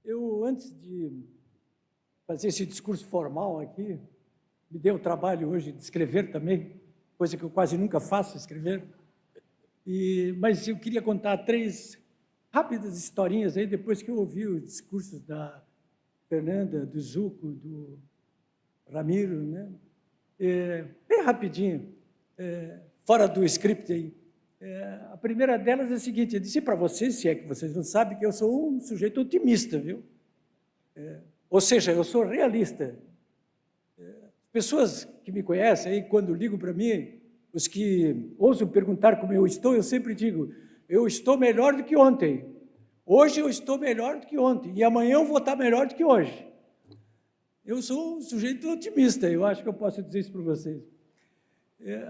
Eu, antes de fazer esse discurso formal aqui, me deu o trabalho hoje de escrever também, coisa que eu quase nunca faço, escrever. Mas eu queria contar 3 rápidas historinhas aí, depois que eu ouvi os discursos da Fernanda, do Zuco, do Ramiro, né? Bem rapidinho, fora do script aí. A primeira delas é a seguinte: eu disse para vocês, se é que vocês não sabem, que eu sou um sujeito otimista, viu? Ou seja, eu sou realista. Pessoas que me conhecem aí, quando ligam para mim, os que ousam perguntar como eu estou, eu sempre digo: eu estou melhor do que ontem. Hoje eu estou melhor do que ontem, e amanhã eu vou estar melhor do que hoje. Eu sou um sujeito otimista, eu acho que eu posso dizer isso para vocês.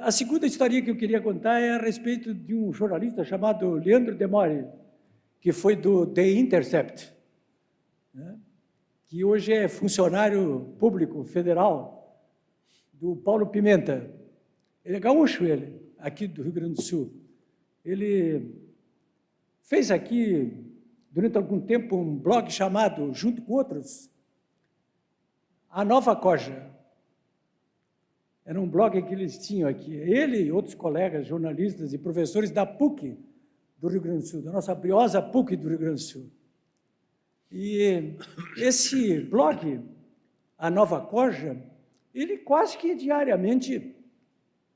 A segunda historinha que eu queria contar é a respeito de um jornalista chamado Leandro Demore, que foi do The Intercept, né? Que hoje é funcionário público federal do Paulo Pimenta. Ele é gaúcho, ele, aqui do Rio Grande do Sul. Ele fez aqui, durante algum tempo, um blog chamado, junto com outros, A Nova Corja. Era um blog que eles tinham aqui, ele e outros colegas, jornalistas e professores da PUC do Rio Grande do Sul, da nossa briosa PUC do Rio Grande do Sul. E esse blog, A Nova Corja, ele quase que diariamente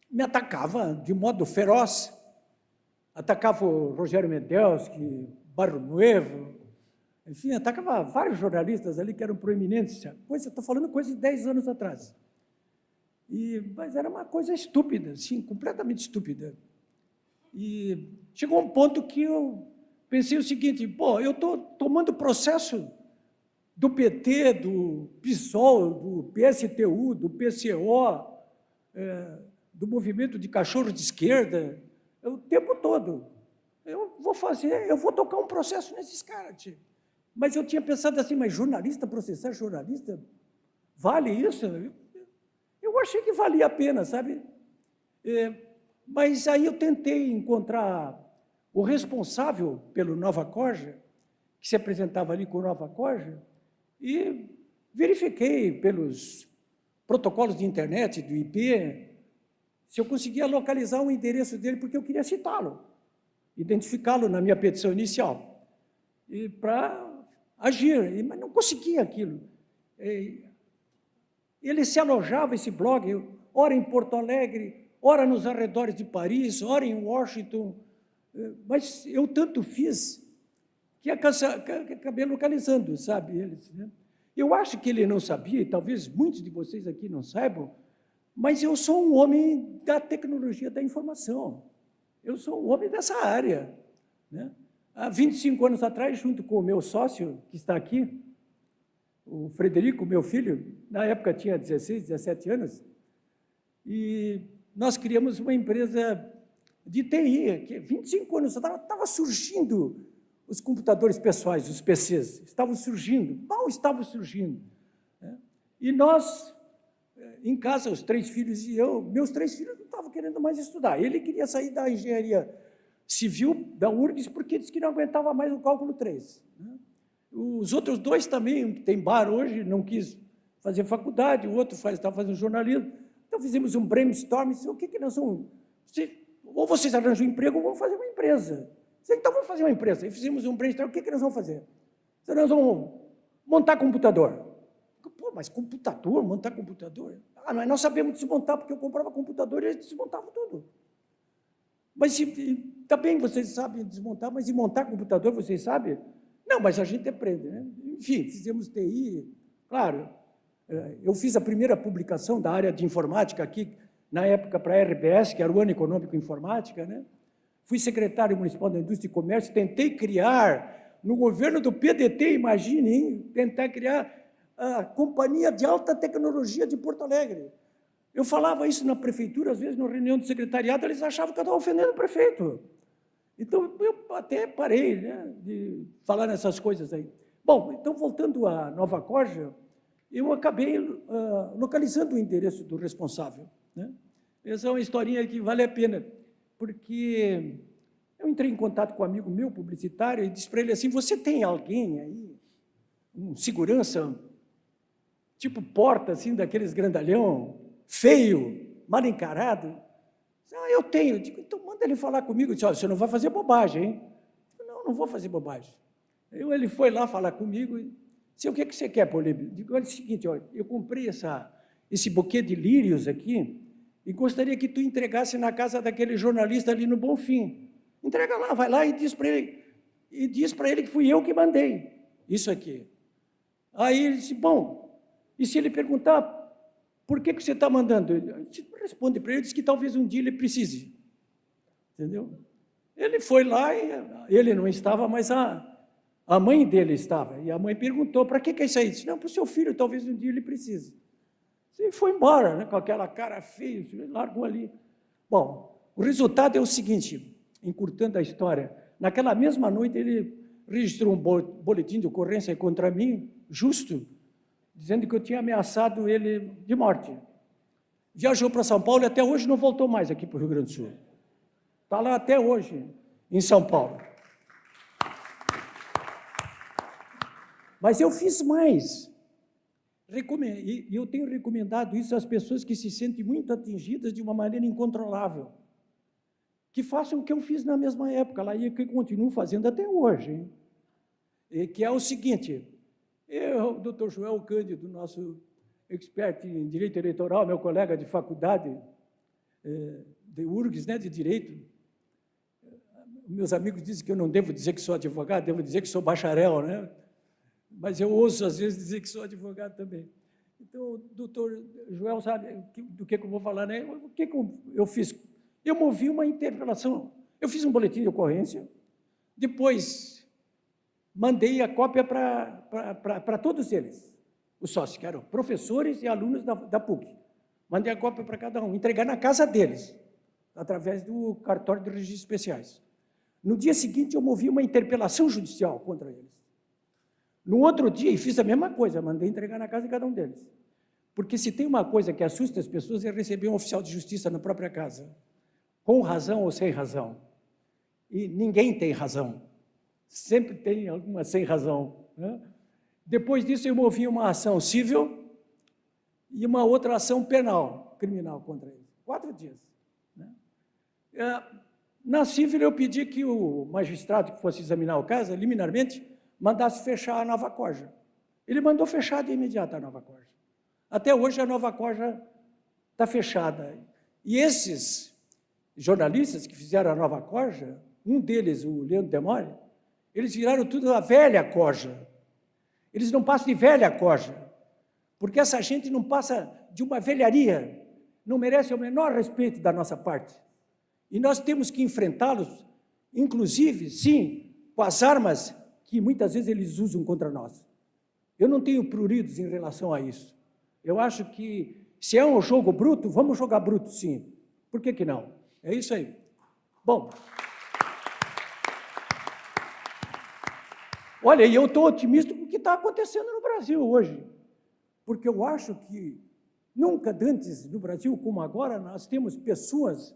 me atacava de modo feroz. Atacava o Rogério Mendelski, Barro Nuevo, enfim, atacava vários jornalistas ali que eram proeminentes. Estou falando coisa de 10 anos atrás. Mas era uma coisa estúpida, sim, completamente estúpida. E chegou um ponto que eu pensei o seguinte: eu estou tomando processo do PT, do PSOL, do PSTU, do PCO, do movimento de cachorro de esquerda, o tempo todo. Eu vou tocar um processo nesses caras. Mas eu tinha pensado assim: mas jornalista processar jornalista? Vale isso? Eu achei que valia a pena, sabe? Mas aí eu tentei encontrar o responsável pelo Nova Corja, que se apresentava ali com o Nova Corja, e verifiquei pelos protocolos de internet, do IP, se eu conseguia localizar o endereço dele, porque eu queria citá-lo, identificá-lo na minha petição inicial, e para agir, mas não conseguia aquilo. Ele se alojava, esse blog, ora em Porto Alegre, ora nos arredores de Paris, ora em Washington, mas eu tanto fiz que acabei localizando, sabe, eles, né? Eu acho que ele não sabia, e talvez muitos de vocês aqui não saibam, mas eu sou um homem da tecnologia da informação, eu sou um homem dessa área, né? Há 25 anos atrás, junto com o meu sócio, que está aqui, o Frederico, meu filho, na época tinha 16, 17 anos, e nós criamos uma empresa de TI, que 25 anos estava surgindo os computadores pessoais, os PCs, estavam surgindo, mal estavam surgindo, né? E nós, em casa, os 3 filhos e eu, meus 3 filhos não estavam querendo mais estudar, ele queria sair da engenharia civil, da URGS, porque disse que não aguentava mais o cálculo 3, né? Os outros 2 também, que tem bar hoje, não quis fazer faculdade, o outro estava fazendo jornalismo. Então, fizemos um brainstorm, disse: o que nós vamos... Ou vocês arranjam um emprego, ou vamos fazer uma empresa. Então, vamos fazer uma empresa. E fizemos um brainstorm, o que nós vamos fazer? Nós vamos montar computador. Mas computador? Montar computador? Nós sabemos desmontar, porque eu comprava computador e eles desmontavam tudo. Mas, também vocês sabem desmontar, mas e montar computador, vocês sabem? Não, mas a gente aprende, né? Enfim, fizemos TI, claro. Eu fiz a primeira publicação da área de informática aqui, na época, para a RBS, que era o Ano Econômico Informática, né? Fui secretário municipal da Indústria e Comércio, tentei criar, no governo do PDT, imagine, hein? Tentar criar a Companhia de Alta Tecnologia de Porto Alegre. Eu falava isso na prefeitura, às vezes, na reunião do secretariado, eles achavam que eu estava ofendendo o prefeito. Então, eu até parei, né, de falar nessas coisas aí. Bom, então, voltando à Nova Corja, eu acabei localizando o endereço do responsável, né? Essa é uma historinha que vale a pena, porque eu entrei em contato com um amigo meu, publicitário, e disse para ele assim: você tem alguém aí, segurança, tipo porta, assim, daqueles grandalhão, feio, mal encarado. Ah, eu tenho. Eu digo, então manda ele falar comigo. Eu disse, olha, você não vai fazer bobagem, hein? Eu digo, não vou fazer bobagem. Ele foi lá falar comigo e disse, o que você quer, Políbio? Eu digo, olha, é o seguinte, olha, eu comprei esse buquê de lírios aqui e gostaria que tu entregasse na casa daquele jornalista ali no Bonfim. Entrega lá, vai lá e diz para ele que fui eu que mandei isso aqui. Aí ele disse, bom, e se ele perguntar, por que você está mandando? Responde para ele, diz que talvez um dia ele precise. Entendeu? Ele foi lá e ele não estava, mas a mãe dele estava. E a mãe perguntou, para que é isso aí? Ele disse, não, para o seu filho, talvez um dia ele precise. E foi embora, né, com aquela cara feia, largou ali. Bom, o resultado é o seguinte, encurtando a história, naquela mesma noite ele registrou um boletim de ocorrência contra mim, justo, dizendo que eu tinha ameaçado ele de morte. Viajou para São Paulo e até hoje não voltou mais aqui para o Rio Grande do Sul. Está lá até hoje, em São Paulo. Mas eu fiz mais. E eu tenho recomendado isso às pessoas que se sentem muito atingidas de uma maneira incontrolável. Que façam o que eu fiz na mesma época, lá, e que eu continuo fazendo até hoje. Hein? E que é o seguinte, o doutor Joel Cândido, nosso expert em direito eleitoral, meu colega de faculdade de URGS, né, de direito, meus amigos dizem que eu não devo dizer que sou advogado, devo dizer que sou bacharel, né? Mas eu ouço, às vezes, dizer que sou advogado também. Então, o doutor Joel sabe do que eu vou falar, né? O que eu fiz? Eu movi uma interpelação, eu fiz um boletim de ocorrência, depois mandei a cópia para todos eles, os sócios, que eram professores e alunos da PUC. Mandei a cópia para cada um, entregar na casa deles, através do cartório de registros especiais. No dia seguinte, eu movi uma interpelação judicial contra eles. No outro dia, e fiz a mesma coisa, mandei entregar na casa de cada um deles. Porque se tem uma coisa que assusta as pessoas é receber um oficial de justiça na própria casa, com razão ou sem razão. E ninguém tem razão. Sempre tem alguma sem razão. Né? Depois disso, eu movi uma ação civil e uma outra ação penal, criminal contra eles. 4 dias. Né? Na civil, eu pedi que o magistrado que fosse examinar o caso, liminarmente, mandasse fechar a Nova Corja. Ele mandou fechar de imediato a Nova Corja. Até hoje, a Nova Corja está fechada. E esses jornalistas que fizeram a Nova Corja, um deles, o Leandro Demore, eles viraram tudo a velha Corja. Eles não passam de velha Corja, porque essa gente não passa de uma velharia, não merece o menor respeito da nossa parte. E nós temos que enfrentá-los, inclusive, sim, com as armas que muitas vezes eles usam contra nós. Eu não tenho pruridos em relação a isso. Eu acho que, se é um jogo bruto, vamos jogar bruto, sim. Por que não? É isso aí. Bom, olha, eu estou otimista com o que está acontecendo no Brasil hoje, porque eu acho que nunca antes no Brasil como agora nós temos pessoas,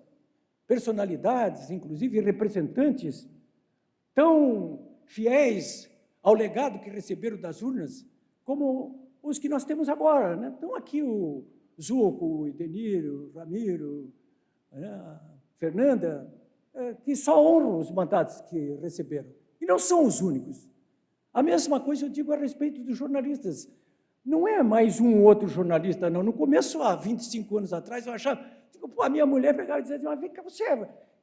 personalidades, inclusive representantes, tão fiéis ao legado que receberam das urnas, como os que nós temos agora. Né? Então, aqui o Zuco, o Edenir, o Ramiro, a Fernanda, que só honram os mandatos que receberam. E não são os únicos. A mesma coisa eu digo a respeito dos jornalistas. Não é mais um outro jornalista, não. No começo, há 25 anos atrás, eu achava, a minha mulher pegava e dizia, mas vem cá, você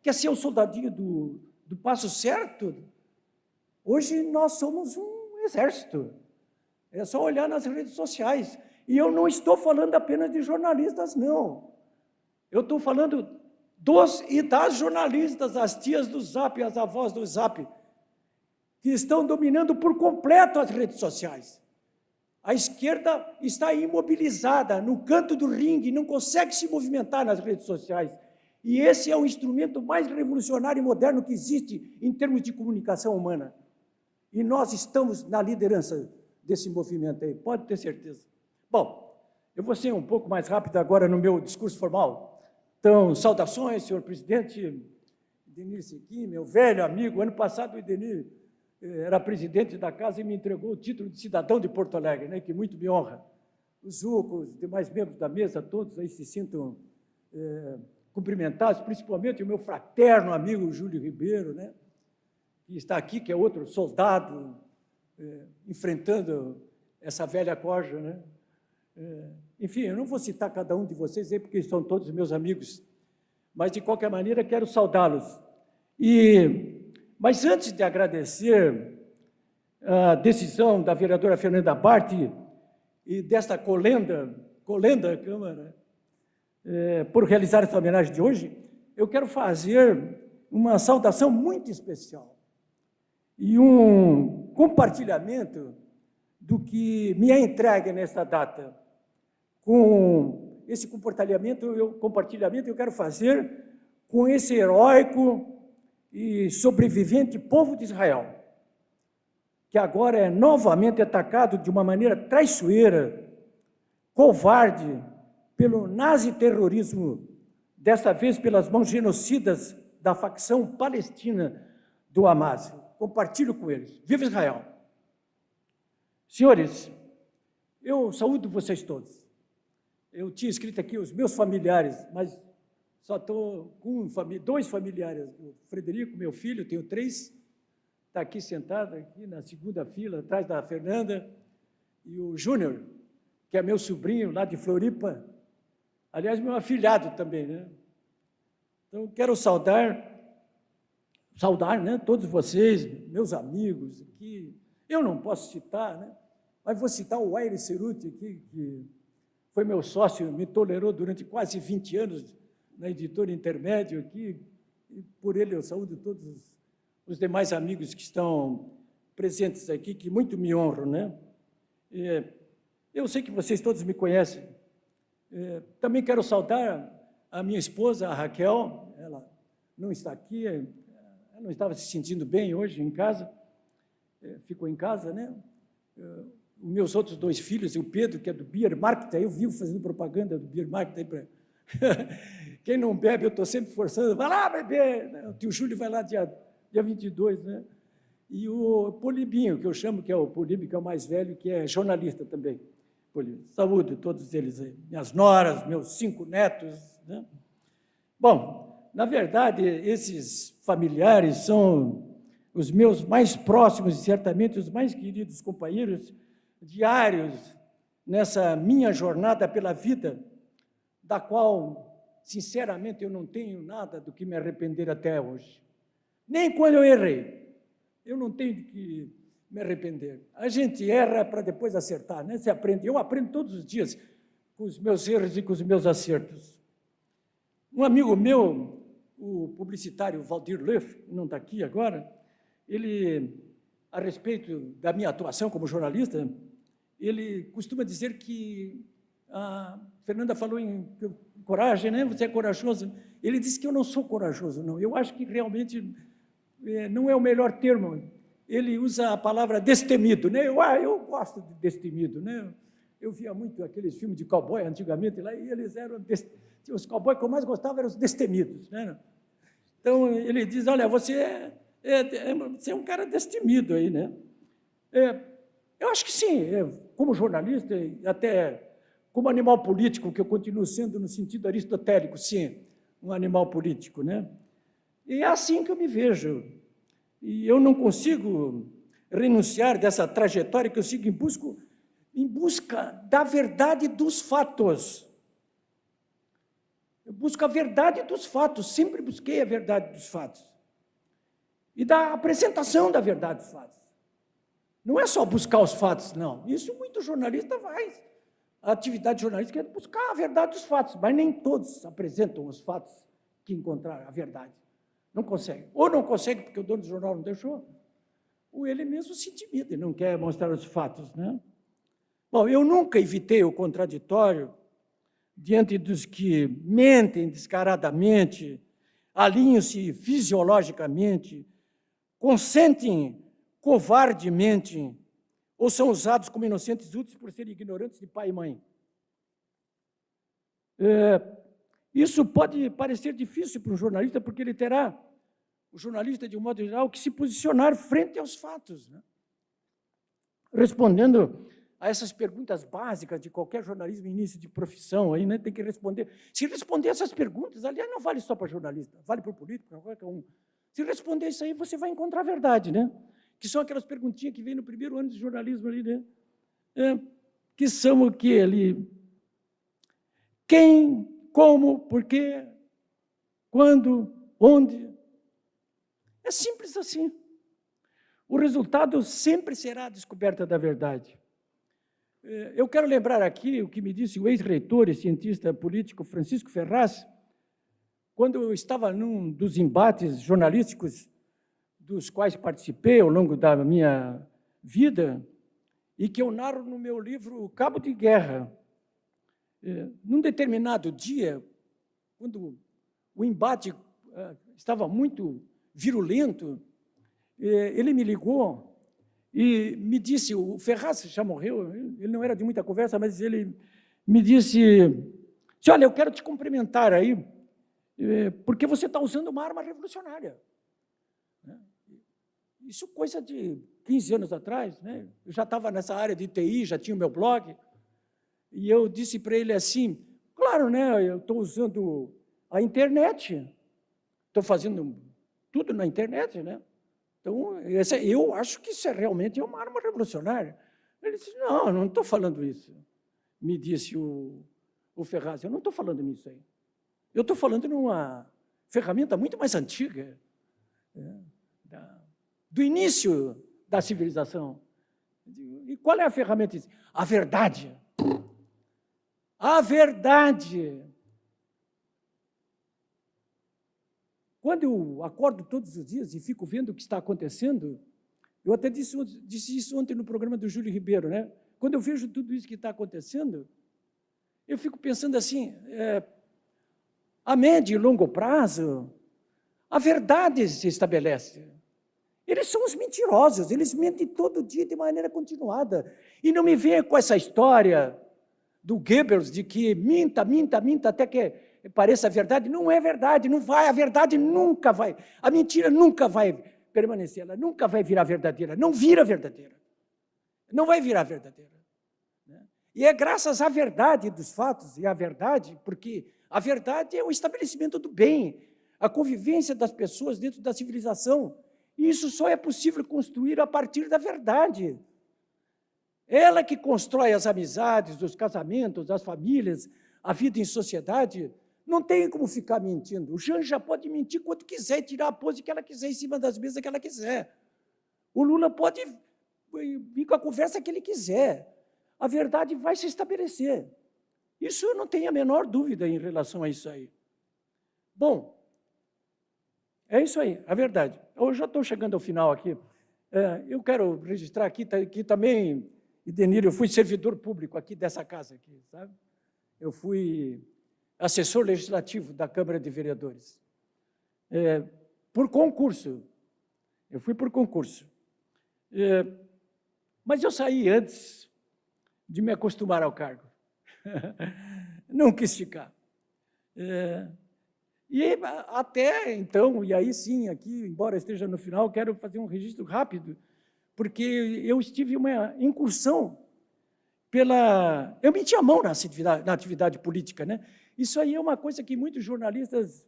quer ser o soldadinho do passo certo? Hoje nós somos um exército. É só olhar nas redes sociais. E eu não estou falando apenas de jornalistas, não. Eu estou falando dos e das jornalistas, as tias do Zap, as avós do Zap, que estão dominando por completo as redes sociais. A esquerda está imobilizada no canto do ringue, não consegue se movimentar nas redes sociais. E esse é o instrumento mais revolucionário e moderno que existe em termos de comunicação humana. E nós estamos na liderança desse movimento aí, pode ter certeza. Bom, eu vou ser um pouco mais rápido agora no meu discurso formal. Então, saudações, senhor presidente, Edenir Sequim, meu velho amigo. Ano passado o Edenir era presidente da casa e me entregou o título de cidadão de Porto Alegre, né, que muito me honra. O Zuco, os demais membros da mesa, todos aí se sintam cumprimentados, principalmente o meu fraterno amigo Júlio Ribeiro, né, que está aqui, que é outro soldado, enfrentando essa velha corja, né? Enfim, eu não vou citar cada um de vocês aí, porque são todos meus amigos, mas, de qualquer maneira, quero saudá-los. Mas, antes de agradecer a decisão da vereadora Fernanda Bart e desta colenda Câmara, por realizar essa homenagem de hoje, eu quero fazer uma saudação muito especial e um compartilhamento do que me é entregue nesta data. Com esse compartilhamento eu quero fazer com esse heróico e sobrevivente povo de Israel, que agora é novamente atacado de uma maneira traiçoeira, covarde, pelo nazi-terrorismo, desta vez pelas mãos genocidas da facção palestina do Hamas. Compartilho com eles. Viva Israel! Senhores, eu saúdo vocês todos. Eu tinha escrito aqui os meus familiares, mas só estou com dois familiares. O Frederico, meu filho, tenho 3, está aqui sentado, aqui na segunda fila, atrás da Fernanda, e o Júnior, que é meu sobrinho lá de Floripa, aliás, meu afilhado também, né? Então, quero saudar, né, todos vocês, meus amigos aqui. Eu não posso citar, né? Mas vou citar o Aire Ceruti aqui, que foi meu sócio, me tolerou durante quase 20 anos na editora Intermédio aqui, e por ele eu saúdo todos os demais amigos que estão presentes aqui, que muito me honram, né? Eu sei que vocês todos me conhecem. Também quero saudar a minha esposa, a Raquel. Ela não está aqui, ela não estava se sentindo bem hoje em casa, ficou em casa, né? Os meus outros 2 filhos, o Pedro, que é do Beer Market, eu vivo fazendo propaganda do Beer Market aí para... Quem não bebe, eu estou sempre forçando, vai lá beber, o tio Júlio vai lá dia 22, né? E o Polibinho, que eu chamo, que é o Polibio, que é o mais velho, que é jornalista também. Polibio. Saúde todos eles aí, minhas noras, meus 5 netos, né? Bom, na verdade, esses familiares são os meus mais próximos e certamente os mais queridos companheiros diários nessa minha jornada pela vida, da qual, sinceramente, eu não tenho nada do que me arrepender até hoje. Nem quando eu errei, eu não tenho de que me arrepender. A gente erra para depois acertar, né? Você aprende. Eu aprendo todos os dias com os meus erros e com os meus acertos. Um amigo meu, o publicitário Valdir Leff, não está aqui agora, ele, a respeito da minha atuação como jornalista, ele costuma dizer que a Fernanda falou em coragem, né? Você é corajoso. Ele disse que eu não sou corajoso, não. Eu acho que realmente não é o melhor termo. Ele usa a palavra destemido, né? Eu gosto de destemido, né? Eu via muito aqueles filmes de cowboy antigamente lá, e eles eram os cowboys que eu mais gostava eram os destemidos, né? Então ele diz: olha, você é um cara destemido aí, né? Eu acho que sim, como jornalista e até como animal político, que eu continuo sendo no sentido aristotélico, sim, um animal político, né? E é assim que eu me vejo. E eu não consigo renunciar dessa trajetória que eu sigo em busca da verdade dos fatos. Eu busco a verdade dos fatos, sempre busquei a verdade dos fatos. E da apresentação da verdade dos fatos. Não é só buscar os fatos, não. Isso muito jornalista faz. A atividade jornalística é buscar a verdade dos fatos, mas nem todos apresentam os fatos que encontraram a verdade. Não consegue. Ou não consegue porque o dono do jornal não deixou, ou ele mesmo se intimida e não quer mostrar os fatos, né? Bom, eu nunca evitei o contraditório diante dos que mentem descaradamente, alinham-se fisiologicamente, consentem covardemente ou são usados como inocentes úteis por serem ignorantes de pai e mãe. Isso pode parecer difícil para um jornalista, porque ele terá o jornalista, de um modo geral, que se posicionar frente aos fatos, né? Respondendo a essas perguntas básicas de qualquer jornalismo início de profissão, aí, né, tem que responder. Se responder essas perguntas, aliás, não vale só para jornalista, vale para o político, para qualquer um. Se responder isso aí, você vai encontrar a verdade, né? Que são aquelas perguntinhas que vêm no primeiro ano de jornalismo ali, né? Que são o quê ali? Quem, como, por quê, quando, onde. É simples assim. O resultado sempre será a descoberta da verdade. Eu quero lembrar aqui o que me disse o ex-reitor e cientista político Francisco Ferraz, quando eu estava num dos embates jornalísticos dos quais participei ao longo da minha vida e que eu narro no meu livro Cabo de Guerra. Num determinado dia, quando o embate estava muito virulento, ele me ligou e me disse, o Ferraz já morreu, ele não era de muita conversa, mas ele me disse, olha, eu quero te cumprimentar aí, porque você está usando uma arma revolucionária. Isso coisa de 15 anos atrás, né? Eu já estava nessa área de TI, já tinha o meu blog, e eu disse para ele assim, claro, né, eu estou usando a internet, estou fazendo tudo na internet, né? Então, eu acho que isso realmente é uma arma revolucionária. Ele disse, não estou falando isso. Me disse o Ferraz, eu não estou falando nisso aí. Eu estou falando numa ferramenta muito mais antiga, do início da civilização. E qual é a ferramenta? A verdade. A verdade. Quando eu acordo todos os dias e fico vendo o que está acontecendo, eu até disse isso ontem no programa do Júlio Ribeiro, né? Quando eu vejo tudo isso que está acontecendo, eu fico pensando assim, a médio e longo prazo, a verdade se estabelece. Eles são os mentirosos, eles mentem todo dia de maneira continuada. E não me venha com essa história do Goebbels de que minta até que pareça verdade. Não é verdade, não vai, a verdade nunca vai, a mentira nunca vai permanecer, ela nunca vai virar verdadeira, não vira verdadeira, não vai virar verdadeira. E é graças à verdade dos fatos, e à verdade, porque a verdade é o estabelecimento do bem, a convivência das pessoas dentro da civilização, e isso só é possível construir a partir da verdade. Ela que constrói as amizades, os casamentos, as famílias, a vida em sociedade, não tem como ficar mentindo. O Janja pode mentir quanto quiser, tirar a pose que ela quiser em cima das mesas que ela quiser. O Lula pode vir com a conversa que ele quiser. A verdade vai se estabelecer. Isso eu não tenho a menor dúvida em relação a isso aí. Bom, é isso aí, a verdade. Eu já estou chegando ao final aqui. Eu quero registrar aqui também, Idenir, eu fui servidor público aqui dessa casa, aqui, sabe? Eu fui assessor legislativo da Câmara de Vereadores. Por concurso. Eu fui por concurso. Mas eu saí antes de me acostumar ao cargo. Não quis ficar. E até então, e aí sim, aqui, embora esteja no final, quero fazer um registro rápido, porque eu estive uma incursão eu meti a mão na atividade política, né? Isso aí é uma coisa que muitos jornalistas...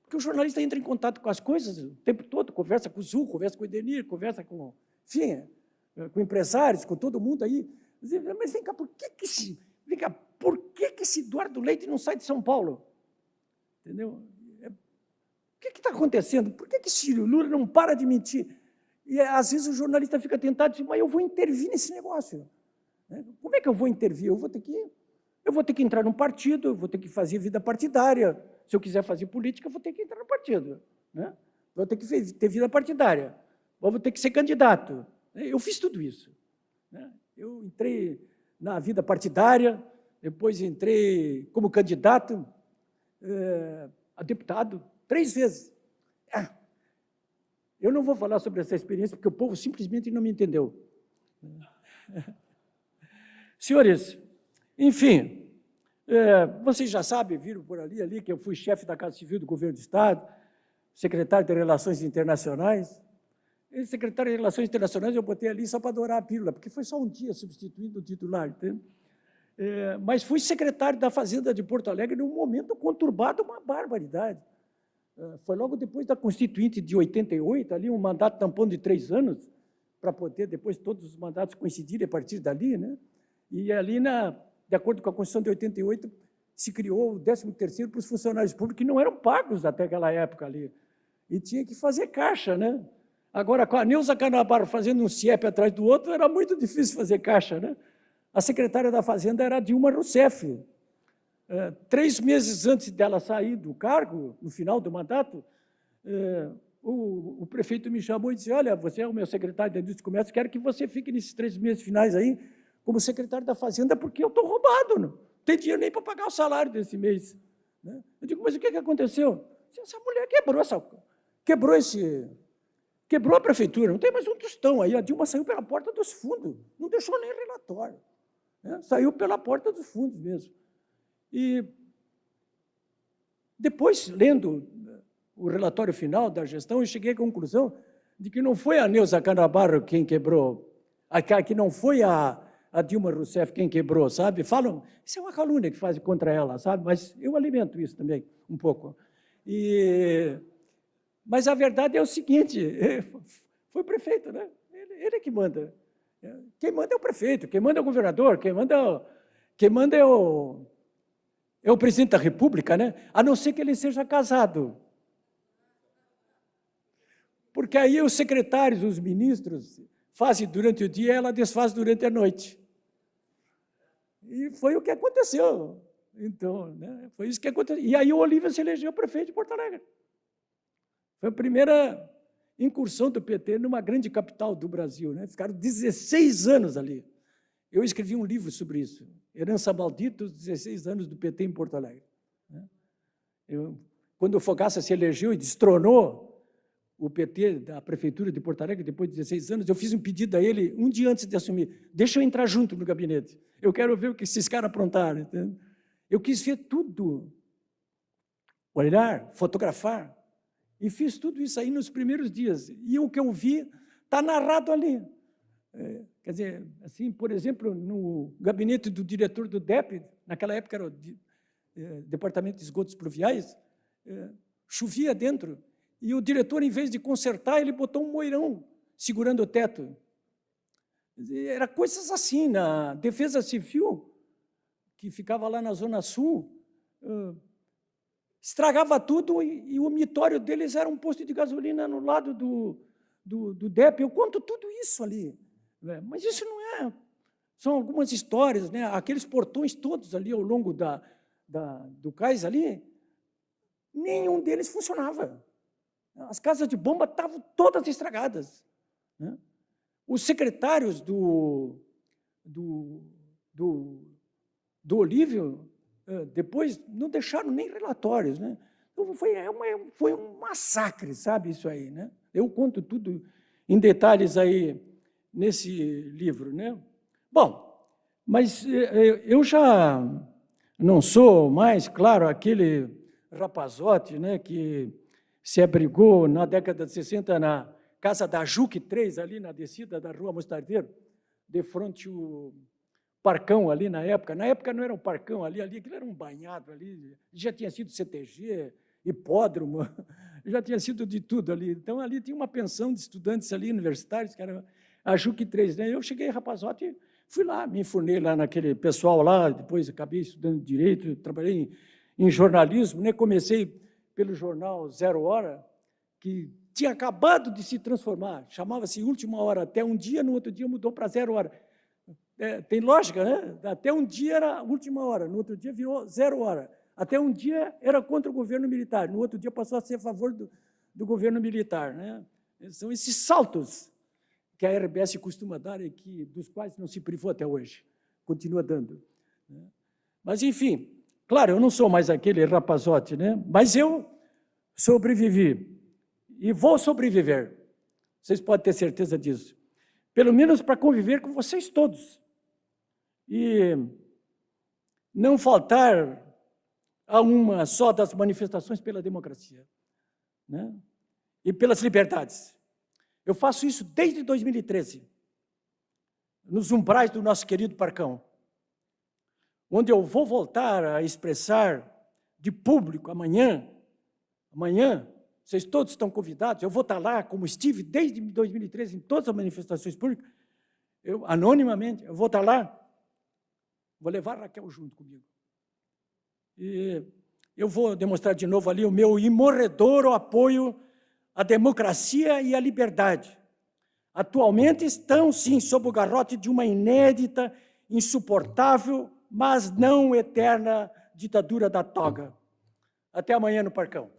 porque o jornalista entra em contato com as coisas o tempo todo, conversa com o Zul, conversa com o Idenir, conversa com, enfim, com empresários, com todo mundo aí. Mas vem cá, por que esse Eduardo Leite não sai de São Paulo? Entendeu? O que está acontecendo? Por que esse Lula não para de mentir? E às vezes o jornalista fica tentado de dizer, mas eu vou intervir nesse negócio. Como é que eu vou intervir? Eu vou ter que entrar num partido, eu vou ter que fazer vida partidária. Se eu quiser fazer política, eu vou ter que entrar no partido. Né? Vou ter que ter vida partidária. Vou ter que ser candidato. Eu fiz tudo isso. Né? Eu entrei na vida partidária, depois entrei como candidato a deputado 3 vezes. Eu não vou falar sobre essa experiência, porque o povo simplesmente não me entendeu. Senhores, enfim, vocês já sabem, viram por ali, que eu fui chefe da Casa Civil do Governo do Estado, secretário de Relações Internacionais. E secretário de Relações Internacionais eu botei ali só para dourar a pílula, porque foi só um dia substituindo o titular. Entende? Mas fui secretário da Fazenda de Porto Alegre num momento conturbado, uma barbaridade. Foi logo depois da Constituinte de 88, ali um mandato tampão de 3 anos, para poder depois todos os mandatos coincidirem a partir dali, né? E ali, de acordo com a Constituição de 88, se criou o 13º para os funcionários públicos, que não eram pagos até aquela época ali, e tinha que fazer caixa, né? Agora, com a Neuza Canabaro fazendo um CIEP atrás do outro, era muito difícil fazer caixa, né? A secretária da Fazenda era a Dilma Rousseff. 3 meses antes dela sair do cargo, no final do mandato, o prefeito me chamou e disse, olha, você é o meu secretário da Indústria e Comércio, quero que você fique nesses 3 meses finais aí como secretário da Fazenda, porque eu estou roubado, não tem dinheiro nem para pagar o salário desse mês. Eu digo, mas o que aconteceu? Essa mulher quebrou a prefeitura, não tem mais um tostão aí, a Dilma saiu pela porta dos fundos, não deixou nem relatório, né? Saiu pela porta dos fundos mesmo. E depois, lendo o relatório final da gestão, eu cheguei à conclusão de que não foi a Neuza Canabaro quem quebrou, que não foi a Dilma Rousseff quem quebrou, sabe? Falam, isso é uma calúnia que fazem contra ela, sabe? Mas eu alimento isso também, um pouco. Mas a verdade é o seguinte, foi o prefeito, né? Ele que manda. Quem manda é o prefeito, quem manda é o governador, quem manda é o presidente da República, né? A não ser que ele seja casado. Porque aí os secretários, os ministros, fazem durante o dia, ela desfaz durante a noite. E foi o que aconteceu. Então, né, foi isso que aconteceu. E aí o Olívio se elegeu prefeito de Porto Alegre. Foi a primeira incursão do PT numa grande capital do Brasil, né? Ficaram 16 anos ali. Eu escrevi um livro sobre isso, Herança Maldita, os 16 anos do PT em Porto Alegre. Quando o Fogaça se elegeu e destronou o PT da Prefeitura de Porto Alegre, depois de 16 anos, eu fiz um pedido a ele, um dia antes de assumir, deixa eu entrar junto no gabinete, eu quero ver o que esses caras aprontaram. Entende? Eu quis ver tudo, olhar, fotografar, e fiz tudo isso aí nos primeiros dias, e o que eu vi está narrado ali. Quer dizer, assim, por exemplo, no gabinete do diretor do DEP, naquela época era o Departamento de Esgotos Pluviais, chovia dentro, e o diretor, em vez de consertar, ele botou um moirão segurando o teto. Era coisas assim, na Defesa Civil, que ficava lá na Zona Sul, estragava tudo e o mitório deles era um posto de gasolina no lado do DEP. Eu conto tudo isso ali. Mas isso não é... São algumas histórias, né? Aqueles portões todos ali ao longo do cais ali, nenhum deles funcionava. As casas de bomba estavam todas estragadas, né? Os secretários do Olívio, depois, não deixaram nem relatórios, né? Então, foi um massacre, sabe, isso aí, né? Eu conto tudo em detalhes aí nesse livro, né? Bom, mas eu já não sou mais, claro, aquele rapazote, né, que se abrigou na década de 60 na casa da Juque 3, ali na descida da Rua Mostardeiro, de frente ao Parcão ali na época. Na época não era um Parcão ali, aquilo era um banhado ali, já tinha sido CTG, hipódromo, já tinha sido de tudo ali. Então, ali tinha uma pensão de estudantes ali, universitários, que era a Juque 3, né? Eu cheguei, rapazote, fui lá, me enfurnei lá naquele pessoal lá, depois acabei estudando Direito, trabalhei em jornalismo, né? Comecei pelo jornal Zero Hora, que tinha acabado de se transformar, chamava-se Última Hora, até um dia, no outro dia mudou para Zero Hora. Tem lógica, né? Até um dia era Última Hora, no outro dia virou Zero Hora. Até um dia era contra o governo militar, no outro dia passou a ser a favor do governo militar, né? São esses saltos que a RBS costuma dar e dos quais não se privou até hoje, continua dando, né? Mas, enfim, claro, eu não sou mais aquele rapazote, né? Mas eu sobrevivi e vou sobreviver, vocês podem ter certeza disso, pelo menos para conviver com vocês todos e não faltar a uma só das manifestações pela democracia, né? e pelas liberdades. Eu faço isso desde 2013, nos umbrais do nosso querido Parcão, onde eu vou voltar a expressar de público amanhã, vocês todos estão convidados, eu vou estar lá, como estive desde 2013, em todas as manifestações públicas, anonimamente, eu vou estar lá, vou levar a Raquel junto comigo. E eu vou demonstrar de novo ali o meu imorredouro apoio à democracia e à liberdade. Atualmente estão, sim, sob o garrote de uma inédita, insuportável, mas não eterna ditadura da toga. Até amanhã no Parcão.